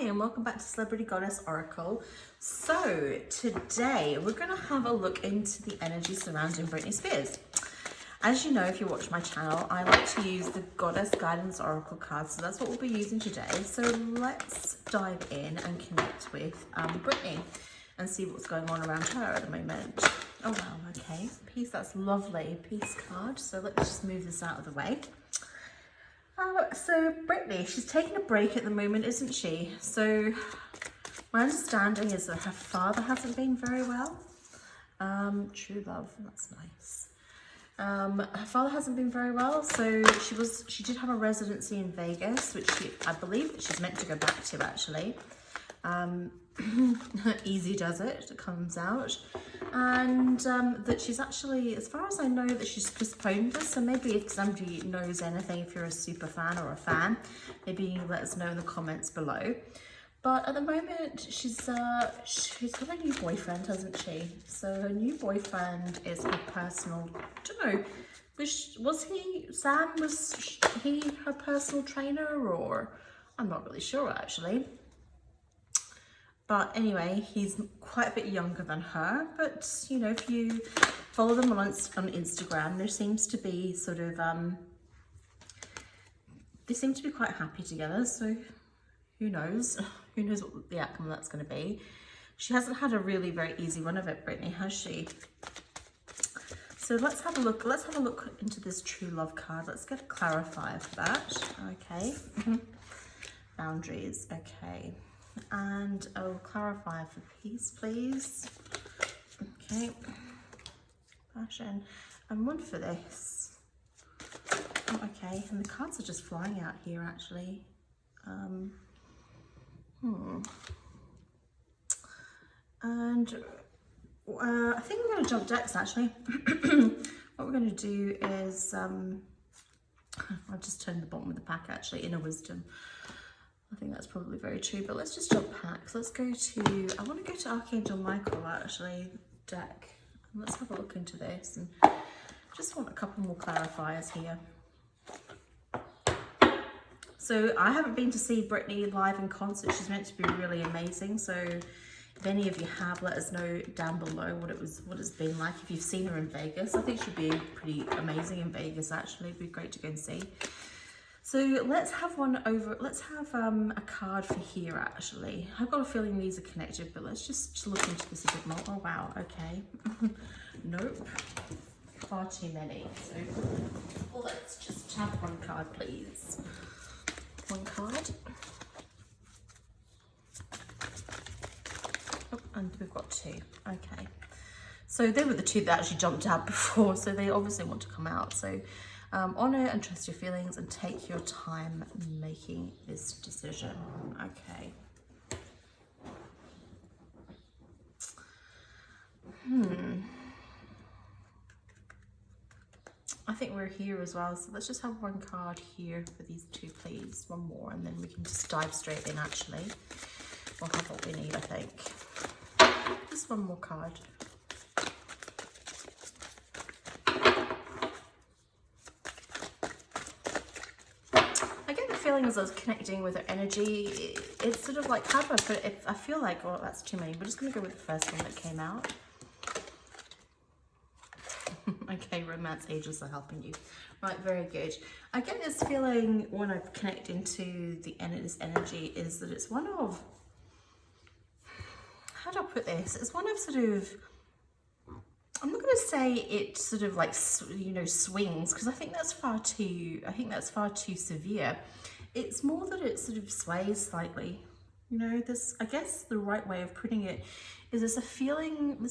and welcome back to Celebrity Goddess Oracle. So today we're going to have a look into the energy surrounding Britney Spears. As you know, if you watch my channel, I like to use the Goddess Guidance Oracle cards, so that's what we'll be using today. So let's dive in and connect with Britney and see what's going on around her at the moment. Oh wow, okay, peace, that's lovely, peace card. So let's just move this out of the way. So Britney, she's taking a break at the moment, isn't she? So my understanding is that her father hasn't been very well. True love, that's nice. Her father hasn't been very well, so she did have a residency in Vegas, which I believe she's meant to go back to actually. Easy does it comes out, and that she's actually, as far as I know, that she's postponed this. So maybe if somebody knows anything, if you're a super fan or a fan, maybe you can let us know in the comments below. But at the moment, she's got a new boyfriend, hasn't she? So her new boyfriend is her personal, I don't know, was he her personal trainer, or I'm not really sure actually. But anyway, he's quite a bit younger than her, but you know, if you follow them on Instagram, there seems to be sort of, they seem to be quite happy together, so who knows? Who knows what the outcome of that's going to be. She hasn't had a really very easy run of it, Britney, has she? So let's have a look into this true love card. Let's get a clarifier for that. Okay. Boundaries, okay. And I'll clarify for peace, please. Okay. Passion. And one for this. Oh, okay. And the cards are just flying out here, actually. And I think I'm going to jump decks, actually. What we're going to do is, I'll just turn the bottom of the pack, actually, Inner Wisdom. I think that's probably very true, but let's just jump packs. Let's go to, I want to go to Archangel Michael, actually, deck. And let's have a look into this, and just want a couple more clarifiers here. So I haven't been to see Britney live in concert. She's meant to be really amazing. So if any of you have, let us know down below what it's been like. If you've seen her in Vegas, I think she'd be pretty amazing in Vegas, actually. It'd be great to go and see. So let's have a card for here, actually. I've got a feeling these are connected, but let's just look into this a bit more. Oh, wow, okay. Nope, far too many. So let's just have one card, please. One card. Oh, and we've got two, okay. So they were the two that actually jumped out before, so they obviously want to come out. So honor and trust your feelings and take your time making this decision. Okay. I think we're here as well, so let's just have one card here for these two, please. One more, and then we can just dive straight in, actually. We'll have what we need, I think. Just one more card. Feeling as I was connecting with her energy, it's sort of like, how do I put it? I feel like, well, that's too many. We're just going to go with the first one that came out. Okay, romance angels are helping you. Right, very good. I get this feeling when I connect into this energy is that it's one of, how do I put this? It's one of sort of, I'm not going to say it sort of like, you know, swings, because I think that's far too severe. It's more that it sort of sways slightly. You know, this, I guess the right way of putting it is there's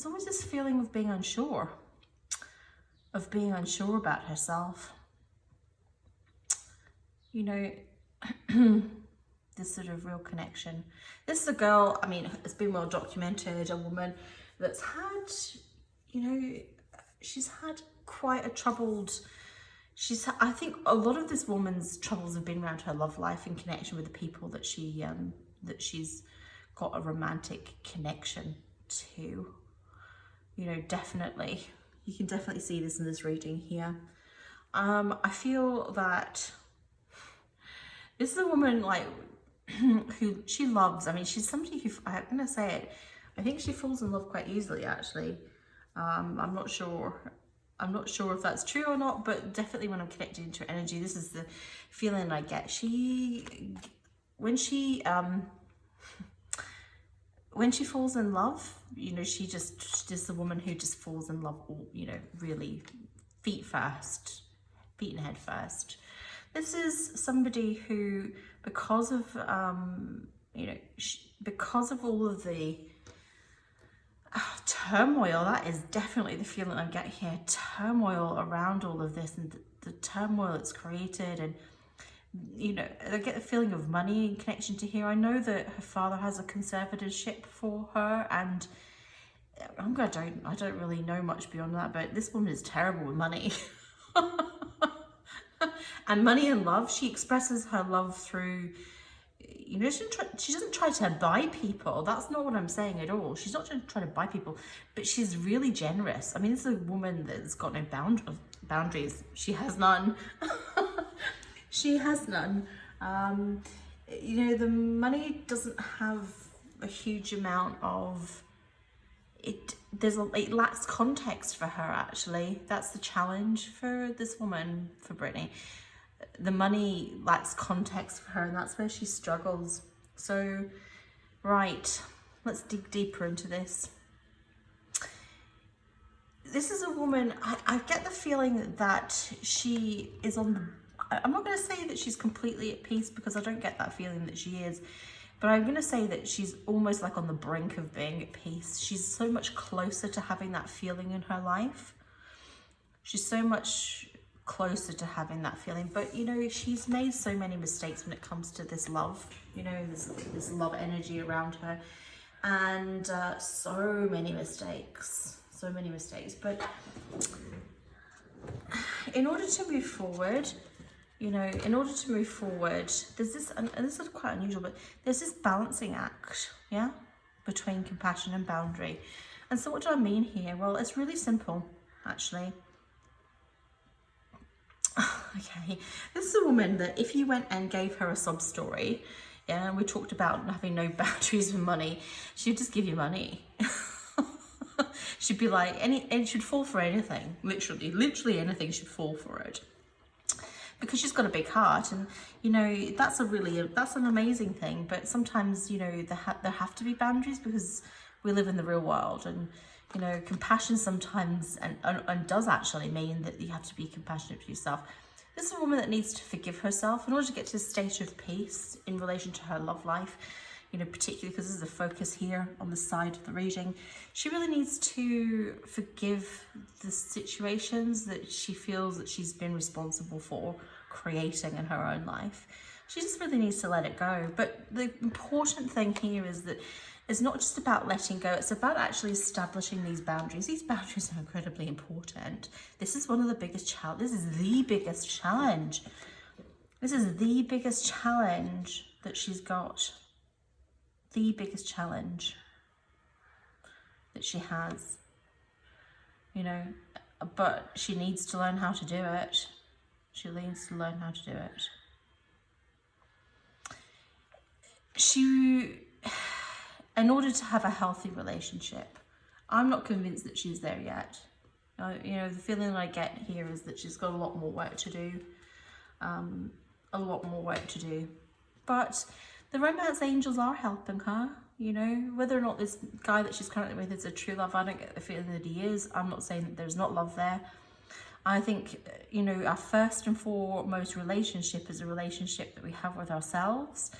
always this feeling of being unsure about herself. You know, this sort of real connection. This is a girl, I mean, it's been well documented, a woman that's had, you know, she's had quite a troubled, I think a lot of this woman's troubles have been around her love life in connection with the people that she's got a romantic connection to. You know, definitely. You can definitely see this in this reading here. I feel that this is a woman, like, who she loves. I mean, she's somebody who, I'm going to say it, I think she falls in love quite easily, actually. I'm not sure. I'm not sure if that's true or not, but definitely when I'm connected into her energy, this is the feeling I get. When she falls in love, you know, she's the woman who just falls in love, you know, really feet and head first. This is somebody who, because of, you know, because of all of the turmoil, that is definitely the feeling I'm getting here, turmoil around all of this and the turmoil it's created. And, you know, I get the feeling of money in connection to here. I know that her father has a conservatorship for her, and I don't really know much beyond that, but this woman is terrible with money. And money and love, she expresses her love through, you know, she doesn't try to buy people. That's not what I'm saying at all. She's not trying to buy people, but she's really generous. I mean, this is a woman that's got no boundaries. She has none. She has none. You know, the money doesn't have a huge amount of it. It lacks context for her, actually. That's the challenge for this woman, for Britney. The money lacks context for her, and that's where she struggles. So, right, let's dig deeper into this. This is a woman, I get the feeling that she is on the, I'm not going to say that she's completely at peace, because I don't get that feeling that she is, but I'm going to say that she's almost like on the brink of being at peace. She's so much closer to having that feeling in her life. She's so much closer to having that feeling, but you know, she's made so many mistakes when it comes to this love, you know, this love energy around her, and so many mistakes, but in order to move forward, you know, there's this, and this is quite unusual, but there's this balancing act, yeah, between compassion and boundary. And so what do I mean here? Well, it's really simple, actually. Okay, this is a woman that if you went and gave her a sob story, yeah, and we talked about having no boundaries with money, she'd just give you money. She'd be like, and she'd fall for anything, literally anything, she'd fall for it. Because she's got a big heart, and you know, that's an amazing thing. But sometimes, you know, there have to be boundaries, because we live in the real world, and you know, compassion sometimes and does actually mean that you have to be compassionate to yourself. This is a woman that needs to forgive herself in order to get to a state of peace in relation to her love life, you know, particularly because this is a focus here on the side of the reading. She really needs to forgive the situations that she feels that she's been responsible for creating in her own life. She just really needs to let it go. But the important thing here is that it's not just about letting go, it's about actually establishing these boundaries. These boundaries are incredibly important. This is one of the biggest challenges. This is the biggest challenge. This is the biggest challenge that she's got. The biggest challenge that she has. You know, but she needs to learn how to do it. She needs to learn how to do it. In order to have a healthy relationship, I'm not convinced that she's there yet. You know, the feeling I get here is that she's got a lot more work to do. But the romance angels are helping her, you know, whether or not this guy that she's currently with is a true love, I don't get the feeling that he is. I'm not saying that there's not love there. I think, you know, our first and foremost relationship is a relationship that we have with ourselves.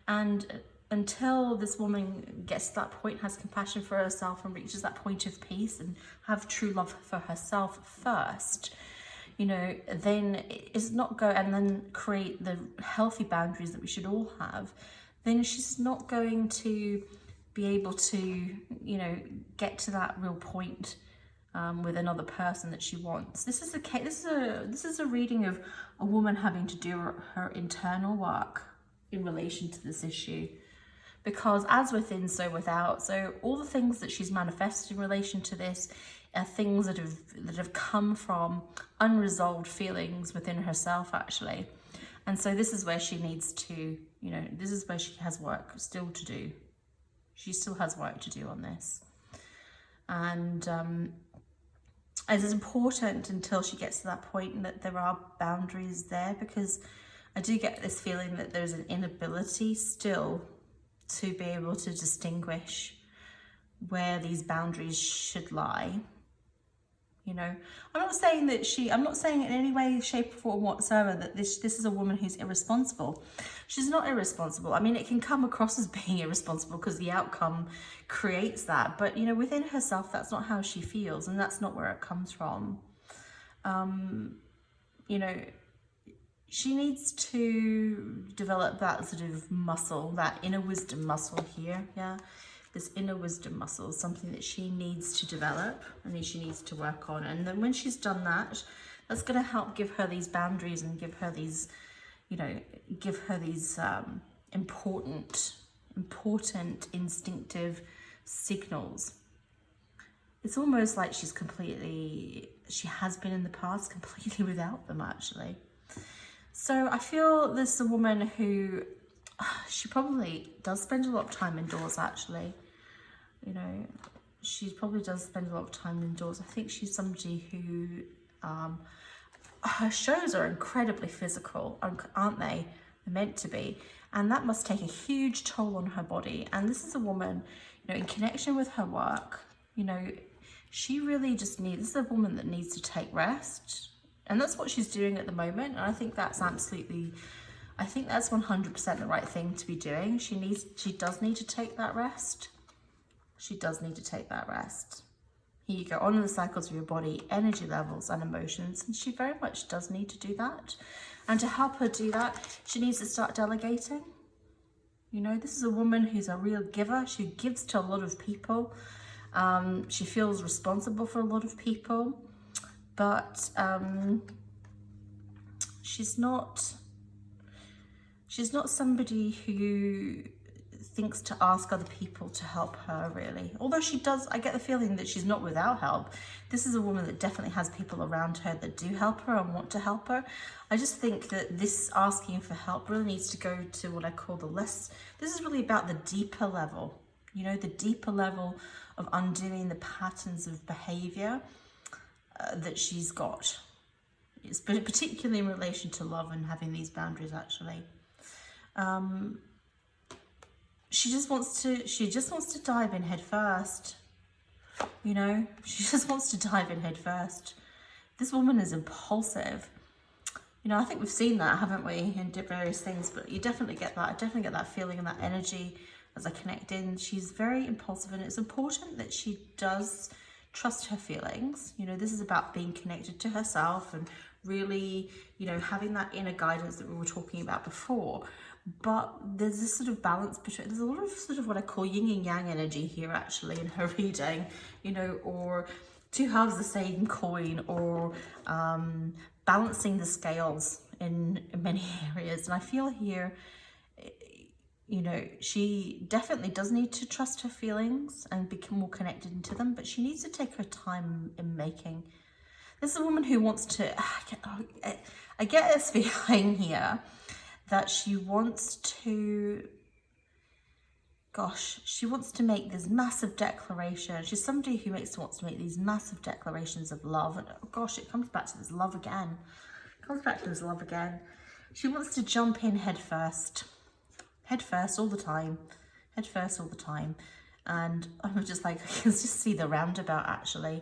And until this woman gets to that point, has compassion for herself and reaches that point of peace and have true love for herself first, you know, then it's not go and then create the healthy boundaries that we should all have, then she's not going to be able to, you know, get to that real point with another person that she wants. This is a reading of a woman having to do her internal work in relation to this issue. Because as within, so without. So all the things that she's manifested in relation to this are things that have come from unresolved feelings within herself, actually. And so this is where she needs to You know, this is where she has work still to do. She still has work to do on this. And it is important until she gets to that point that there are boundaries there, because I do get this feeling that there's an inability still to be able to distinguish where these boundaries should lie. You know, I'm not saying in any way, shape, or form whatsoever that this is a woman who's irresponsible. She's not irresponsible. I mean, it can come across as being irresponsible because the outcome creates that. But, you know, within herself, that's not how she feels, and that's not where it comes from. You know, she needs to develop that sort of muscle, that inner wisdom muscle here, yeah. This inner wisdom muscle is something that she needs to develop and she needs to work on. And then when she's done that, that's going to help give her these boundaries and give her these, you know, important instinctive signals. It's almost like she has been in the past completely without them, actually. So I feel this is a woman who, she probably does spend a lot of time indoors, actually. You know, she probably does spend a lot of time indoors. I think she's somebody who, her shows are incredibly physical, aren't they? They're meant to be. And that must take a huge toll on her body. And this is a woman, you know, in connection with her work, you know, she really just needs, this is a woman that needs to take rest. And that's what she's doing at the moment. And I think that's absolutely, I think that's 100% the right thing to be doing. She does need to take that rest. She does need to take that rest. Here you go, on the cycles of your body, energy levels and emotions. And she very much does need to do that. And to help her do that, she needs to start delegating. You know, this is a woman who's a real giver. She gives to a lot of people. She feels responsible for a lot of people. But she's not somebody who thinks to ask other people to help her, really. Although she does, I get the feeling that she's not without help. This is a woman that definitely has people around her that do help her and want to help her. I just think that this asking for help really needs to go to what I call this is really about the deeper level, you know, the deeper level of undoing the patterns of behavior that she's got. It's particularly in relation to love and having these boundaries, actually. She just wants to dive in head first. You know, she just wants to dive in head first. This woman is impulsive. You know, I think we've seen that, haven't we, in various things, but you definitely get that. I definitely get that feeling and that energy as I connect in. She's very impulsive, and it's important that she does trust her feelings. You know, this is about being connected to herself and really, you know, having that inner guidance that we were talking about before. But there's this sort of balance between, there's a lot of sort of what I call yin and yang energy here, actually, in her reading, you know, or two halves of the same coin, or balancing the scales in many areas. And I feel here, you know, she definitely does need to trust her feelings and become more connected into them, but she needs to take her time in making. This is a woman who wants to, I get this feeling here that she wants to, she wants to make this massive declaration. She's somebody who wants to make these massive declarations of love. And it comes back to this love again. She wants to jump in head first all the time. And I'm just like, I can just see the roundabout, actually.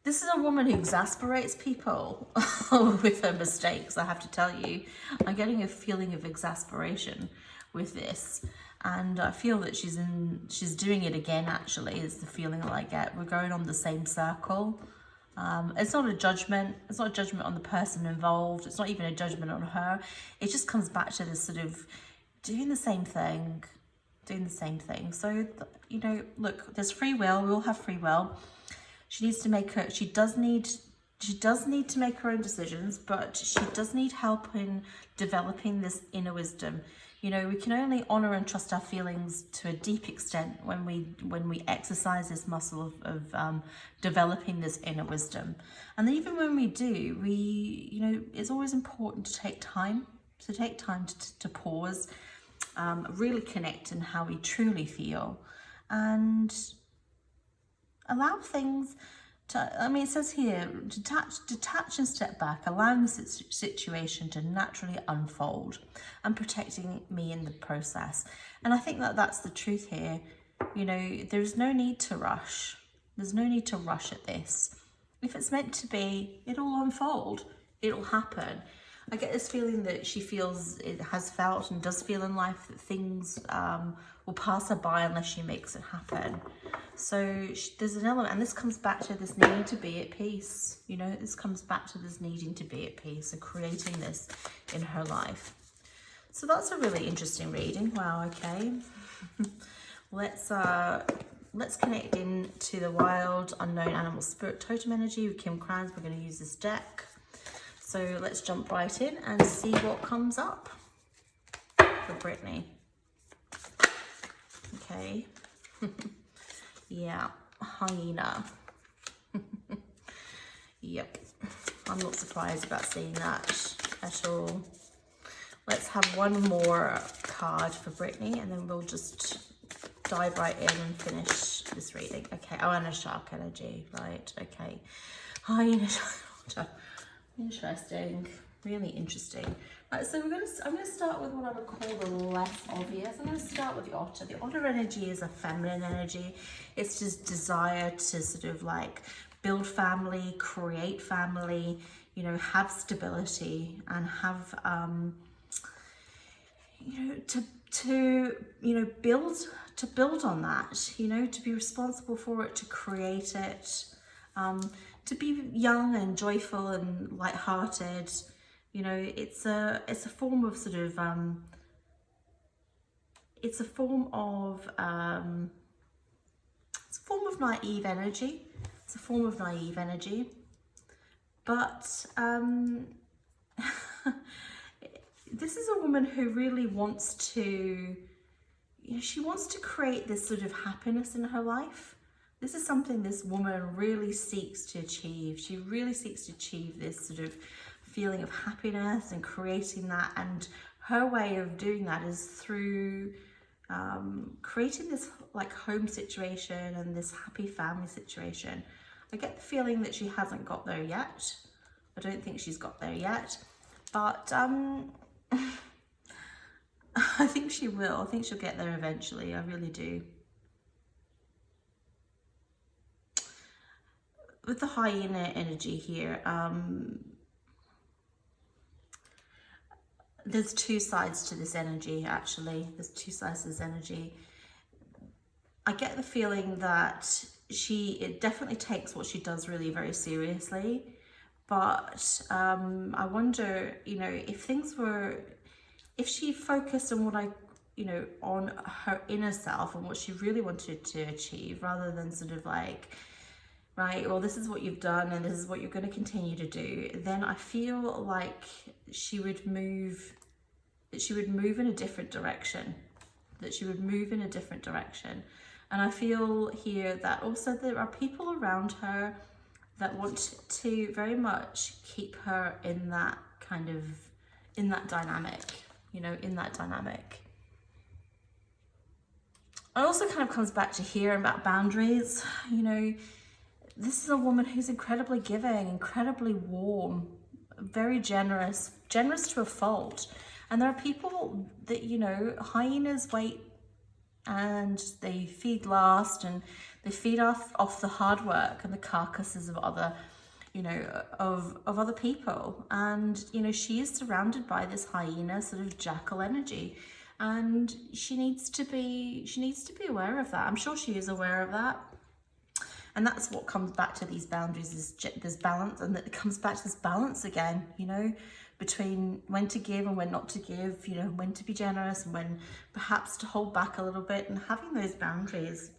This is a woman who exasperates people with her mistakes, I have to tell you. I'm getting a feeling of exasperation with this. And I feel that she's doing it again, actually, is the feeling that I get. We're going on the same circle. It's not a judgment. It's not a judgment on the person involved. It's not even a judgment on her. It just comes back to this sort of doing the same thing. So, you know, look, there's free will. We all have free will. She does need to make her own decisions, but she does need help in developing this inner wisdom. You know, we can only honor and trust our feelings to a deep extent when we exercise this muscle of developing this inner wisdom. And even when we do, you know, it's always important to take time So take time to pause, really connect in how we truly feel, and allow things to, I mean, it says here, detach and step back, allowing the situation to naturally unfold and protecting me in the process. And I think that that's the truth here. You know, there's no need to rush. There's no need to rush at this. If it's meant to be, it'll unfold. It'll happen. I get this feeling that she feels, it has felt and does feel in life, that things will pass her by unless she makes it happen. So there's an element, and this comes back to this need to be at peace. You know, this comes back to this needing to be at peace and creating this in her life. So that's a really interesting reading. Wow, okay. Let's connect into the wild, unknown animal spirit totem energy with Kim Crans. We're going to use this deck. So let's jump right in and see what comes up for Britney. Okay. Yeah, hyena. Yep, I'm not surprised about seeing that at all. Let's have one more card for Britney, and then we'll just dive right in and finish this reading. Okay, oh, and a shark energy, right? Okay, hyena. Interesting, really interesting. Right, so I'm gonna start with what I would call the less obvious. I'm gonna start with the otter. The otter energy is a feminine energy. It's just desire to sort of like build family, create family, you know, have stability, and have you know, to you know, build on that, you know, to be responsible for it, to create it, to be young and joyful and lighthearted. You know, it's a form of sort of it's a form of naive energy. It's a form of naive energy, but this is a woman who really wants to, you know, she wants to create this sort of happiness in her life. This is something this woman really seeks to achieve. She really seeks to achieve this sort of feeling of happiness and creating that. And her way of doing that is through creating this like home situation and this happy family situation. I get the feeling that she hasn't got there yet. I don't think she's got there yet, but I think she will. I think she'll get there eventually. I really do. With the hyena energy here, there's two sides to this energy, actually. There's two sides to this energy. I get the feeling that it definitely takes what she does really very seriously. But I wonder, you know, if she focused on on her inner self and what she really wanted to achieve, rather than sort of like, right, well, this is what you've done and this is what you're going to continue to do, then I feel like she would move in a different direction, And I feel here that also there are people around her that want to very much keep her in that dynamic, you know, in that dynamic. It also kind of comes back to here about boundaries. You know, this is a woman who's incredibly giving, incredibly warm, very generous to a fault. And there are people that, you know, hyenas wait and they feed last, and they feed off the hard work and the carcasses of other, you know, of other people. And, you know, she is surrounded by this hyena sort of jackal energy, and she needs to be aware of that. I'm sure she is aware of that. And that's what comes back to these boundaries, is this balance, and it comes back to this balance again, you know, between when to give and when not to give, you know, when to be generous and when perhaps to hold back a little bit, and having those boundaries.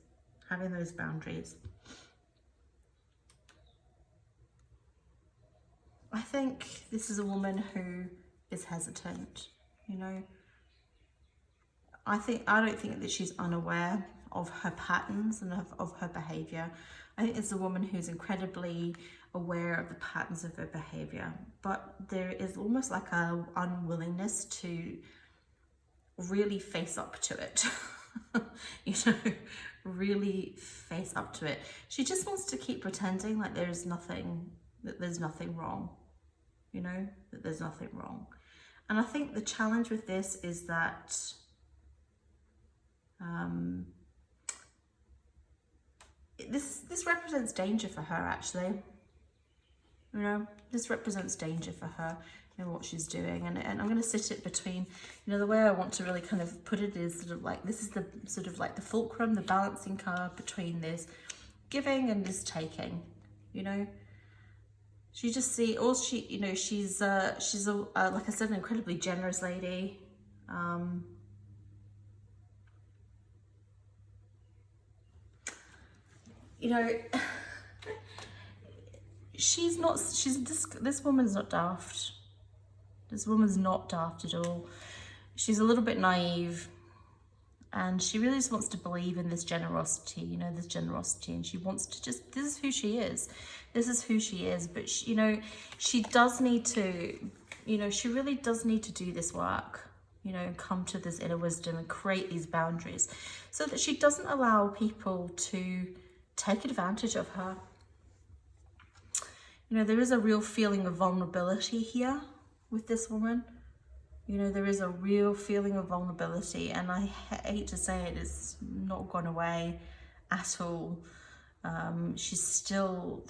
I think this is a woman who is hesitant, you know. I don't think that she's unaware of her patterns and of her behavior. I think it's a woman who's incredibly aware of the patterns of her behavior, but there is almost like a unwillingness to really face up to it. You know, really face up to it. She just wants to keep pretending like there's nothing wrong, you know, that there's nothing wrong. And I think the challenge with this is that this represents danger for her, actually. You know, this represents danger for her in what she's doing. And I'm going to sit it between, you know, the way I want to really kind of put it is sort of like, this is the sort of like the fulcrum, the balancing curve between this giving and this taking, you know. She just see, or she, you know, she's a like I said, an incredibly generous lady. You know, this woman's not daft. This woman's not daft at all. She's a little bit naive, and she really just wants to believe in this generosity, you know, this generosity, and she wants to just, this is who she is. This is who she is, but she, you know, she does need to, you know, she really does need to do this work, you know, come to this inner wisdom and create these boundaries so that she doesn't allow people to take advantage of her. You know, there is a real feeling of vulnerability here with this woman. You know, there is a real feeling of vulnerability, and I hate to say it, it's not gone away at all. She's still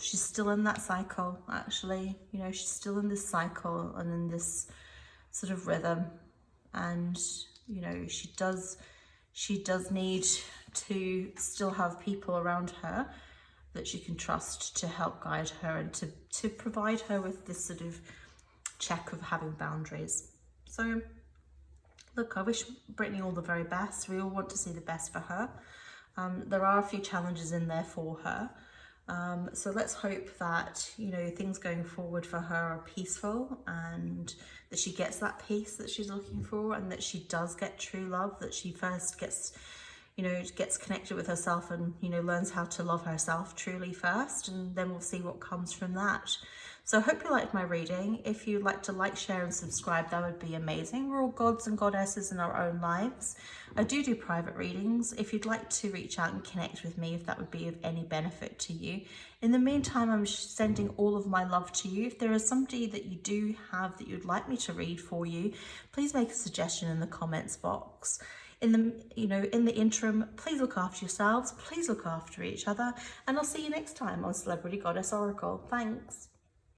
in that cycle, actually. You know, she's still in this cycle and in this sort of rhythm, and you know, she does need to still have people around her that she can trust to help guide her and to provide her with this sort of check of having boundaries. So look, I wish Britney all the very best. We all want to see the best for her. There are a few challenges in there for her. So let's hope that, you know, things going forward for her are peaceful, and that she gets that peace that she's looking for, and that she does get true love, that she first gets, you know, gets connected with herself and, you know, learns how to love herself truly first, and then we'll see what comes from that. So I hope you liked my reading. If you'd like to like, share and subscribe, that would be amazing. We're all gods and goddesses in our own lives. I do private readings. If you'd like to reach out and connect with me, if that would be of any benefit to you. In the meantime, I'm sending all of my love to you. If there is somebody that you do have that you'd like me to read for you, please make a suggestion in the comments box. In the interim, please look after yourselves, please look after each other, and I'll see you next time on Celebrity Goddess Oracle. Thanks.